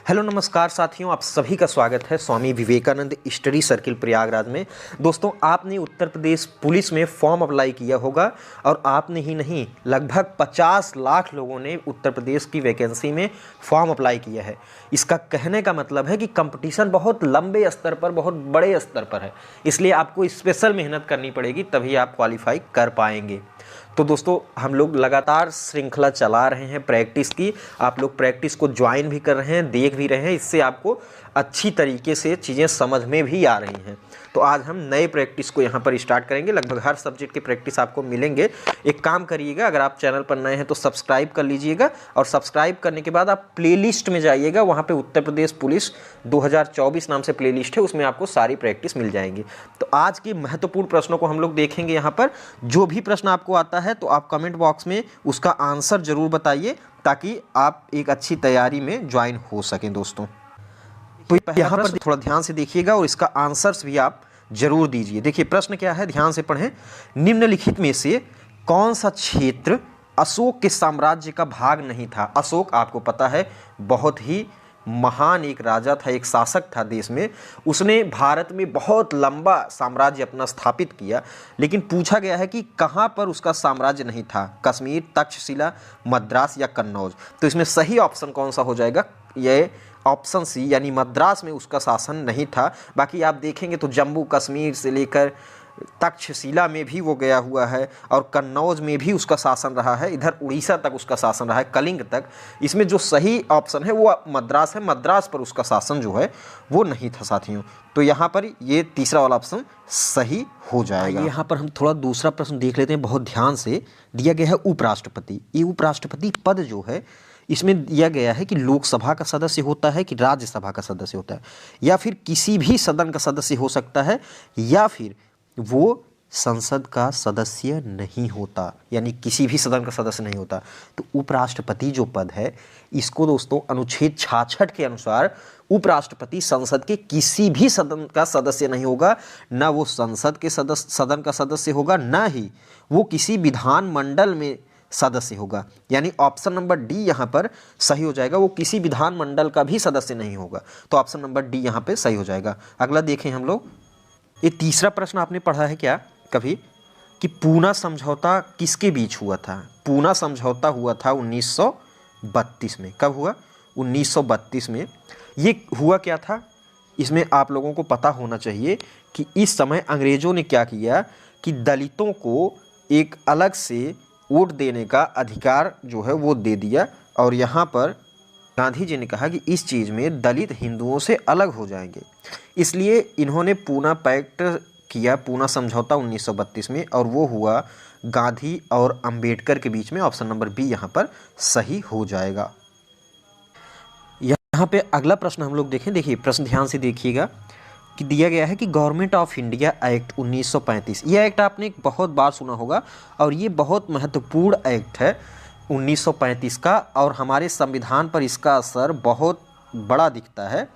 Hello नमस्कार साथियों, आप सभी का स्वागत है स्वामी विवेकानंद स्टडी सर्किल प्रयागराज में। दोस्तों, आपने उत्तर प्रदेश पुलिस में फॉर्म अप्लाई किया होगा और आपने ही नहीं लगभग 50 लाख लोगों ने उत्तर प्रदेश की वैकेंसी में फॉर्म अप्लाई किया है। इसका कहने का मतलब है कि कंपटीशन बहुत लंबे स्तर पर, बहुत बड़े स्तर पर है, इसलिए आपको स्पेशल मेहनत करनी पड़ेगी, तभी आप क्वालिफाई कर पाएंगे। तो दोस्तों, हम लोग लगातार श्रृंखला चला रहे हैं प्रैक्टिस की। आप लोग प्रैक्टिस को ज्वाइन भी कर रहे हैं, देख भी रहे हैं, इससे आपको अच्छी तरीके से चीज़ें समझ में भी आ रही हैं। तो आज हम नए प्रैक्टिस को यहाँ पर स्टार्ट करेंगे। लगभग हर सब्जेक्ट के प्रैक्टिस आपको मिलेंगे। एक काम करिएगा, अगर आप चैनल पर नए हैं तो सब्सक्राइब कर लीजिएगा और सब्सक्राइब करने के बाद आप प्लेलिस्ट में जाइएगा। वहाँ पे उत्तर प्रदेश पुलिस 2024 नाम से प्लेलिस्ट है, उसमें आपको सारी प्रैक्टिस मिल जाएंगी। तो आज के महत्वपूर्ण प्रश्नों को हम लोग देखेंगे। यहाँ पर जो भी प्रश्न आपको आता है तो आप कमेंट बॉक्स में उसका आंसर जरूर बताइए, ताकि आप एक अच्छी तैयारी में ज्वाइन हो सकें। दोस्तों, तो यहाँ पर थोड़ा ध्यान से देखिएगा और इसका आंसर्स भी आप जरूर दीजिए। देखिए प्रश्न क्या है, ध्यान से पढ़ें। निम्नलिखित में से कौन सा क्षेत्र अशोक के साम्राज्य का भाग नहीं था? अशोक आपको पता है बहुत ही महान एक राजा था, एक शासक था देश में। उसने भारत में बहुत लंबा साम्राज्य अपना स्थापित किया, लेकिन पूछा गया है कि कहाँ पर उसका साम्राज्य नहीं था? कश्मीर, तक्षशिला, मद्रास या कन्नौज? तो इसमें सही ऑप्शन कौन सा हो जाएगा? ये ऑप्शन सी, यानी मद्रास में उसका शासन नहीं था। बाकी आप देखेंगे तो जम्मू कश्मीर से लेकर तक्षशिला में भी वो गया हुआ है और कन्नौज में भी उसका शासन रहा है, इधर उड़ीसा तक उसका शासन रहा है, कलिंग तक। इसमें जो सही ऑप्शन है वो मद्रास है। मद्रास पर उसका शासन जो है वो नहीं था साथियों। तो यहाँ पर ये तीसरा वाला ऑप्शन सही हो जाएगा। यहाँ पर हम थोड़ा दूसरा प्रश्न देख लेते हैं, बहुत ध्यान से। दिया गया है उपराष्ट्रपति। ये उपराष्ट्रपति पद जो है इसमें दिया गया है कि लोकसभा का सदस्य होता है कि राज्यसभा का सदस्य होता है, या फिर किसी भी सदन का सदस्य हो सकता है, या फिर वो संसद का सदस्य नहीं होता, यानी किसी भी सदन का सदस्य नहीं होता। तो उपराष्ट्रपति जो पद है इसको दोस्तों अनुच्छेद 66 के अनुसार उपराष्ट्रपति संसद के किसी भी सदन का सदस्य नहीं होगा। ना वो संसद के सदन का सदस्य होगा, ना ही वो किसी विधानमंडल में सदस्य होगा। यानी ऑप्शन नंबर डी यहाँ पर सही हो जाएगा। वो किसी विधानमंडल का भी सदस्य नहीं होगा। तो ऑप्शन नंबर डी यहाँ पे सही हो जाएगा। अगला देखें हम लोग। ये तीसरा प्रश्न आपने पढ़ा है क्या कभी कि पूना समझौता किसके बीच हुआ था? पूना समझौता हुआ था 1932 में। कब हुआ? 1932 में। ये हुआ क्या था, इसमें आप लोगों को पता होना चाहिए कि इस समय अंग्रेज़ों ने क्या किया कि दलितों को एक अलग से वोट देने का अधिकार जो है वो दे दिया। और यहाँ पर गांधी जी ने कहा कि इस चीज़ में दलित हिंदुओं से अलग हो जाएंगे, इसलिए इन्होंने पूना पैक्ट किया, पूना समझौता 1932 में, और वो हुआ गांधी और अंबेडकर के बीच में। ऑप्शन नंबर बी यहाँ पर सही हो जाएगा। यहाँ पे अगला प्रश्न हम लोग देखें। देखिए प्रश्न ध्यान से देखिएगा कि दिया गया है कि गवर्नमेंट ऑफ इंडिया एक्ट 1935। यह एक्ट आपने बहुत बार सुना होगा और ये बहुत महत्वपूर्ण एक्ट है 1935 का, और हमारे संविधान पर इसका असर बहुत बड़ा दिखता है।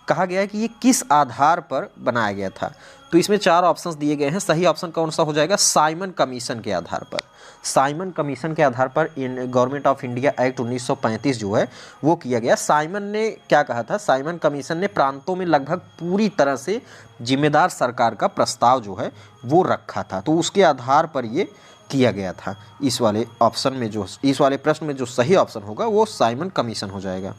कहा गया है कि ये किस आधार पर बनाया गया था? तो इसमें 4 ऑप्शंस दिए गए हैं। सही ऑप्शन कौन सा हो जाएगा? साइमन कमीशन के आधार पर। साइमन कमीशन के आधार पर गवर्नमेंट ऑफ इंडिया एक्ट 1935 जो है वो किया गया। साइमन ने क्या कहा था? साइमन कमीशन ने प्रांतों में लगभग पूरी तरह से जिम्मेदार सरकार का प्रस्ताव जो है वो रखा था, तो उसके आधार पर ये किया गया था। इस वाले ऑप्शन में जो, इस वाले प्रश्न में जो सही ऑप्शन होगा वो साइमन कमीशन हो जाएगा।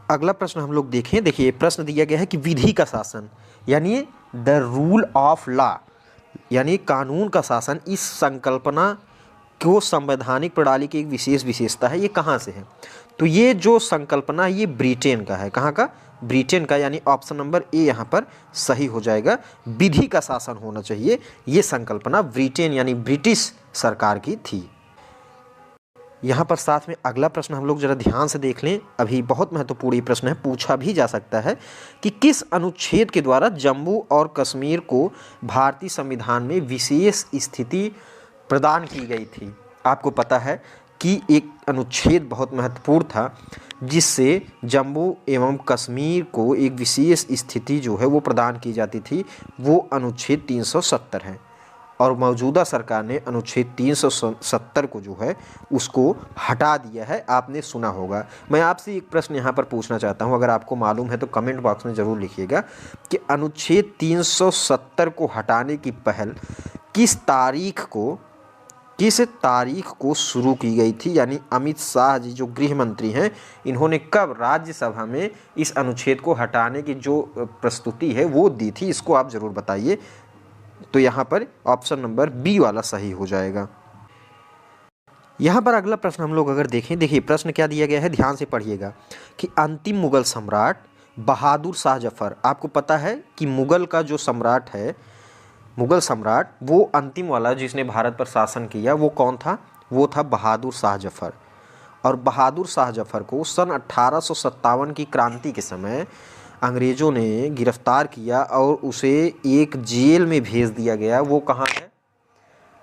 अगला प्रश्न हम लोग देखें। देखिए प्रश्न दिया गया है कि विधि का शासन, यानी द रूल ऑफ लॉ, यानी कानून का शासन, इस संकल्पना को संवैधानिक प्रणाली की एक विशेष विशेषता है। ये कहाँ से है? तो ये जो संकल्पना ये ब्रिटेन का है। कहाँ का? ब्रिटेन का। यानी ऑप्शन नंबर ए यहाँ पर सही हो जाएगा। विधि का शासन होना चाहिए। ये संकल्पना ब्रिटेन यानी ब्रिटिश सरकार की थी। यहाँ पर साथ में अगला प्रश्न हम लोग जरा ध्यान से देख लें। अभी बहुत महत्वपूर्ण ये प्रश्न है, पूछा भी जा सकता है कि किस अनुच्छेद के द्वारा जम्मू और कश्मीर को भारतीय संविधान में विशेष स्थिति प्रदान की गई थी? आपको पता है कि एक अनुच्छेद बहुत महत्वपूर्ण था जिससे जम्मू एवं कश्मीर को एक विशेष स्थिति जो है वो प्रदान की जाती थी। वो अनुच्छेद 370 है। और मौजूदा सरकार ने अनुच्छेद 370 को जो है उसको हटा दिया है, आपने सुना होगा। मैं आपसे एक प्रश्न यहाँ पर पूछना चाहता हूँ, अगर आपको मालूम है तो कमेंट बॉक्स में ज़रूर लिखिएगा कि अनुच्छेद 370 को हटाने की पहल किस तारीख को शुरू की गई थी, यानी अमित शाह जी जो गृह मंत्री हैं इन्होंने कब राज्यसभा में इस अनुच्छेद को हटाने की जो प्रस्तुति है वो दी थी, इसको आप ज़रूर बताइए। तो यहाँ पर ऑप्शन नंबर बी वाला सही हो जाएगा। यहाँ पर अगला प्रश्न हम लोग अगर देखें, देखिए प्रश्न क्या दिया गया है, ध्यान से पढ़िएगा कि अंतिम मुगल सम्राट बहादुर शाह जफर, आपको पता है कि मुगल का जो सम्राट है, मुगल सम्राट वो अंतिम वाला जिसने भारत पर शासन किया वो कौन था, वो था बहादुर शाह जफर। और बहादुर शाह जफर को सन 1857 की क्रांति के समय अंग्रेज़ों ने गिरफ्तार किया और उसे एक जेल में भेज दिया गया। वो कहाँ है,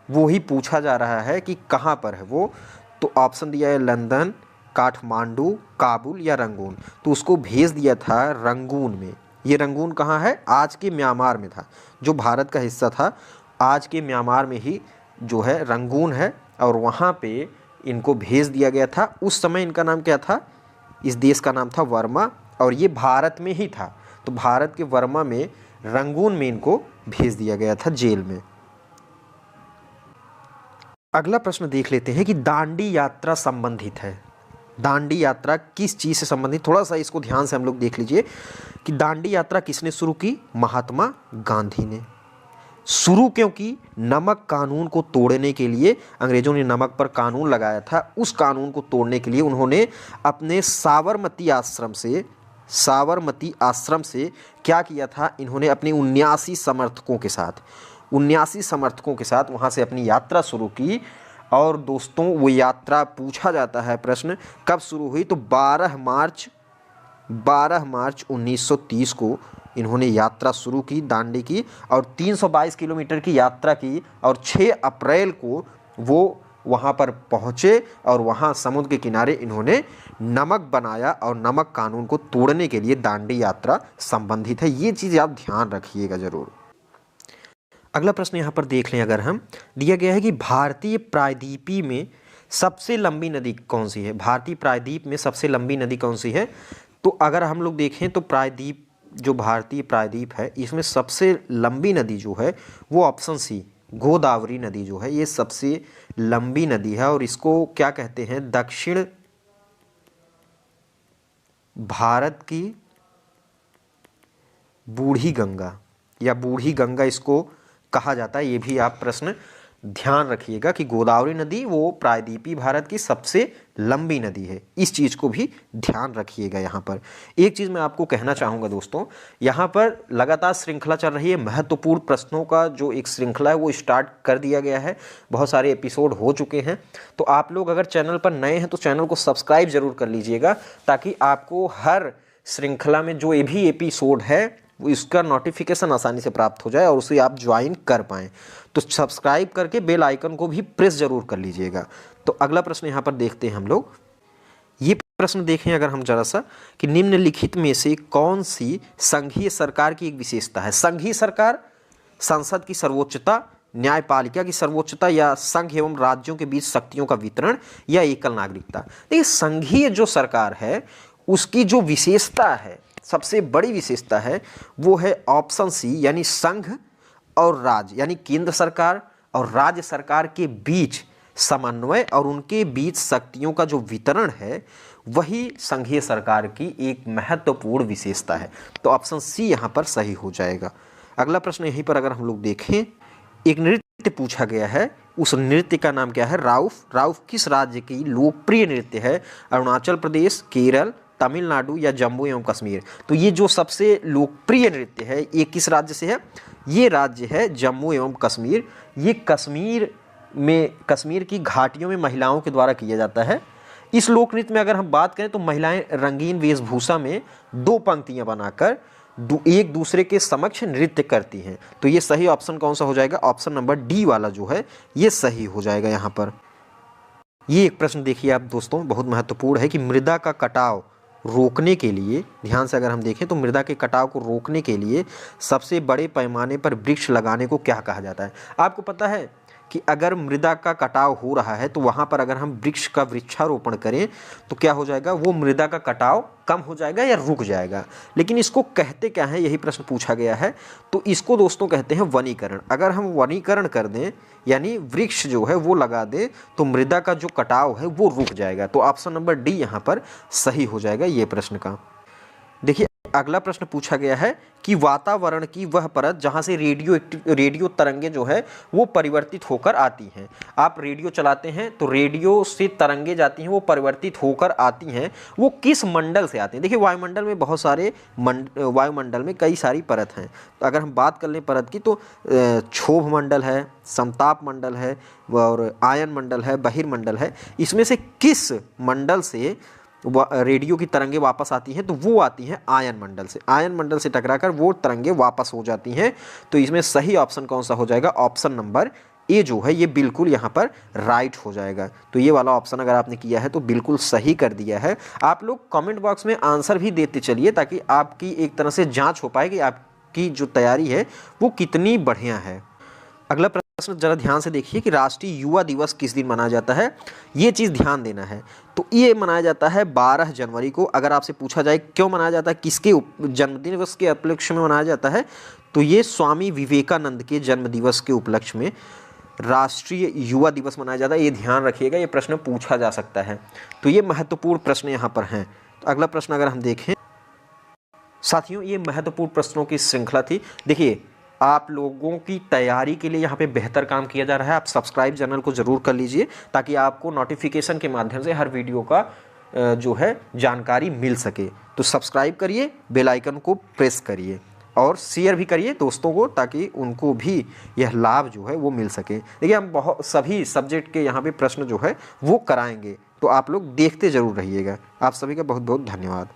वो ही पूछा जा रहा है कि कहाँ पर है वो। तो ऑप्शन दिया है लंदन, काठमांडू, काबुल या रंगून। तो उसको भेज दिया था रंगून में। ये रंगून कहाँ है, आज के म्यांमार में था, जो भारत का हिस्सा था, आज के म्यांमार में ही जो है रंगून है, और वहाँ पे इनको भेज दिया गया था। उस समय इनका नाम क्या था, इस देश का नाम था वर्मा, और ये भारत में ही था। तो भारत के वर्मा में रंगून में इनको भेज दिया गया था जेल में। अगला प्रश्न देख लेते हैं कि दांडी यात्रा संबंधित है। दांडी यात्रा किस चीज़ से संबंधित, थोड़ा सा इसको ध्यान से हम लोग देख लीजिए कि दांडी यात्रा किसने शुरू की, महात्मा गांधी ने। शुरू क्योंकि नमक कानून को तोड़ने के लिए, अंग्रेज़ों ने नमक पर कानून लगाया था, उस कानून को तोड़ने के लिए उन्होंने अपने साबरमती आश्रम से क्या किया था, इन्होंने अपने 79 समर्थकों के साथ वहाँ से अपनी यात्रा शुरू की। और दोस्तों वो यात्रा, पूछा जाता है प्रश्न, कब शुरू हुई, तो 12 मार्च 1930 को इन्होंने यात्रा शुरू की दांडी की, और 322 किलोमीटर की यात्रा की, और 6 अप्रैल को वो वहाँ पर पहुँचे और वहाँ समुद्र के किनारे इन्होंने नमक बनाया, और नमक कानून को तोड़ने के लिए दांडी यात्रा संबंधित है। ये चीज़ आप ध्यान रखिएगा ज़रूर। अगला प्रश्न यहाँ पर देख लें, अगर हम, दिया गया है कि भारतीय प्रायद्वीपी में सबसे लंबी नदी कौन सी है। भारतीय प्रायद्वीप में सबसे लंबी नदी कौन सी है, तो अगर हम लोग देखें तो प्रायद्वीप, जो भारतीय प्रायद्वीप है, इसमें सबसे लंबी नदी जो है वो ऑप्शन सी, गोदावरी नदी जो है, ये सबसे लंबी नदी है। और इसको क्या कहते हैं, दक्षिण भारत की बूढ़ी गंगा या बूढ़ी गंगा इसको कहा जाता है। ये भी आप प्रश्न ध्यान रखिएगा कि गोदावरी नदी वो प्रायद्वीपीय भारत की सबसे लंबी नदी है, इस चीज़ को भी ध्यान रखिएगा। यहाँ पर एक चीज़ मैं आपको कहना चाहूँगा दोस्तों, यहाँ पर लगातार श्रृंखला चल रही है, महत्वपूर्ण प्रश्नों का जो एक श्रृंखला है वो स्टार्ट कर दिया गया है, बहुत सारे एपिसोड हो चुके हैं। तो आप लोग अगर चैनल पर नए हैं तो चैनल को सब्सक्राइब ज़रूर कर लीजिएगा, ताकि आपको हर श्रृंखला में जो ये भी एपिसोड है वो इसका नोटिफिकेशन आसानी से प्राप्त हो जाए और उसे आप ज्वाइन कर पाएँ। तो सब्सक्राइब करके बेल आइकन को भी प्रेस जरूर कर लीजिएगा। तो अगला प्रश्न यहाँ पर देखते हैं हम लोग। ये प्रश्न देखें अगर हम जरा सा, कि निम्नलिखित में से कौन सी संघीय सरकार की एक विशेषता है। संघीय सरकार, संसद की सर्वोच्चता, न्यायपालिका की सर्वोच्चता, या संघ एवं राज्यों के बीच शक्तियों का वितरण, या एकल नागरिकता। देखिए संघीय जो सरकार है उसकी जो विशेषता है, सबसे बड़ी विशेषता है, वो है ऑप्शन सी, यानी संघ और राज्य, यानी केंद्र सरकार और राज्य सरकार के बीच समन्वय और उनके बीच शक्तियों का जो वितरण है, वही संघीय सरकार की एक महत्वपूर्ण विशेषता है। तो ऑप्शन सी यहाँ पर सही हो जाएगा। अगला प्रश्न यहीं पर अगर हम लोग देखें, एक नृत्य पूछा गया है, उस नृत्य का नाम क्या है, राउफ। राउफ किस राज्य की लोकप्रिय नृत्य है, अरुणाचल प्रदेश, केरल, तमिलनाडु या जम्मू एवं कश्मीर। तो ये जो सबसे लोकप्रिय नृत्य है ये किस राज्य से है, ये राज्य है जम्मू एवं कश्मीर। ये कश्मीर की घाटियों में महिलाओं के द्वारा किया जाता है। इस लोक नृत्य में अगर हम बात करें तो महिलाएं रंगीन वेशभूषा में 2 पंक्तियां बनाकर एक दूसरे के समक्ष नृत्य करती हैं। तो ये सही ऑप्शन कौन सा हो जाएगा, ऑप्शन नंबर डी वाला जो है ये सही हो जाएगा। यहाँ पर ये एक प्रश्न देखिए आप दोस्तों, बहुत महत्वपूर्ण है कि मृदा का कटाव रोकने के लिए, ध्यान से अगर हम देखें तो मृदा के कटाव को रोकने के लिए सबसे बड़े पैमाने पर वृक्ष लगाने को क्या कहा जाता है? आपको पता है कि अगर मृदा का कटाव हो रहा है तो वहाँ पर अगर हम वृक्ष का वृक्षारोपण करें तो क्या हो जाएगा, वो मृदा का कटाव कम हो जाएगा या रुक जाएगा। लेकिन इसको कहते क्या है, यही प्रश्न पूछा गया है। तो इसको दोस्तों कहते हैं वनीकरण। अगर हम वनीकरण कर दें यानी वृक्ष जो है वो लगा दें तो मृदा का जो कटाव है वो रुक जाएगा। तो ऑप्शन नंबर डी यहाँ पर सही हो जाएगा ये प्रश्न का। देखिए अगला प्रश्न पूछा गया है कि वातावरण की वह परत जहां से रेडियो तरंगे जो है वो परिवर्तित होकर आती हैं। आप रेडियो चलाते हैं तो रेडियो से तरंगे जाती हैं, वो परिवर्तित होकर आती हैं, वो किस मंडल से आती हैं? देखिए वायुमंडल में बहुत सारे वायुमंडल में कई सारी परत हैं। तो अगर हम बात कर लें परत की तो क्षोभ मंडल है, समताप मंडल है और आयन मंडल है, बहिर्मंडल है। इसमें से किस मंडल से रेडियो की तरंगे वापस आती हैं? तो वो आती हैं आयन मंडल से। आयन मंडल से टकराकर वो तरंगे वापस हो जाती हैं। तो इसमें सही ऑप्शन कौन सा हो जाएगा? ऑप्शन नंबर ए जो है ये बिल्कुल यहाँ पर राइट हो जाएगा। तो ये वाला ऑप्शन अगर आपने किया है तो बिल्कुल सही कर दिया है। आप लोग कमेंट बॉक्स में आंसर भी देते चलिए ताकि आपकी एक तरह से जाँच हो पाए कि आपकी जो तैयारी है वो कितनी बढ़िया है। अगला प्रश्न जरा ध्यान से देखिए कि राष्ट्रीय युवा दिवस किस दिन मनाया जाता है, ये चीज़ ध्यान देना है। तो ये मनाया जाता है 12 जनवरी को। अगर आपसे पूछा जाए क्यों मनाया जाता है, किसके जन्मदिवस के उपलक्ष्य में मनाया जाता है, तो ये स्वामी विवेकानंद के जन्मदिवस के उपलक्ष्य में राष्ट्रीय युवा दिवस मनाया जाता है। ये ध्यान रखिएगा, ये प्रश्न पूछा जा सकता है। तो ये महत्वपूर्ण प्रश्न यहाँ पर हैं। तो अगला प्रश्न अगर हम देखें साथियों, ये महत्वपूर्ण प्रश्नों की श्रृंखला थी। देखिए आप लोगों की तैयारी के लिए यहाँ पे बेहतर काम किया जा रहा है। आप सब्सक्राइब चैनल को ज़रूर कर लीजिए ताकि आपको नोटिफिकेशन के माध्यम से हर वीडियो का जो है जानकारी मिल सके। तो सब्सक्राइब करिए, बेल आइकन को प्रेस करिए और शेयर भी करिए दोस्तों को ताकि उनको भी यह लाभ जो है वो मिल सके। देखिए हम बहुत सभी सब्जेक्ट के यहाँ पे प्रश्न जो है वो कराएंगे, तो आप लोग देखते ज़रूर रहिएगा। आप सभी का बहुत बहुत धन्यवाद।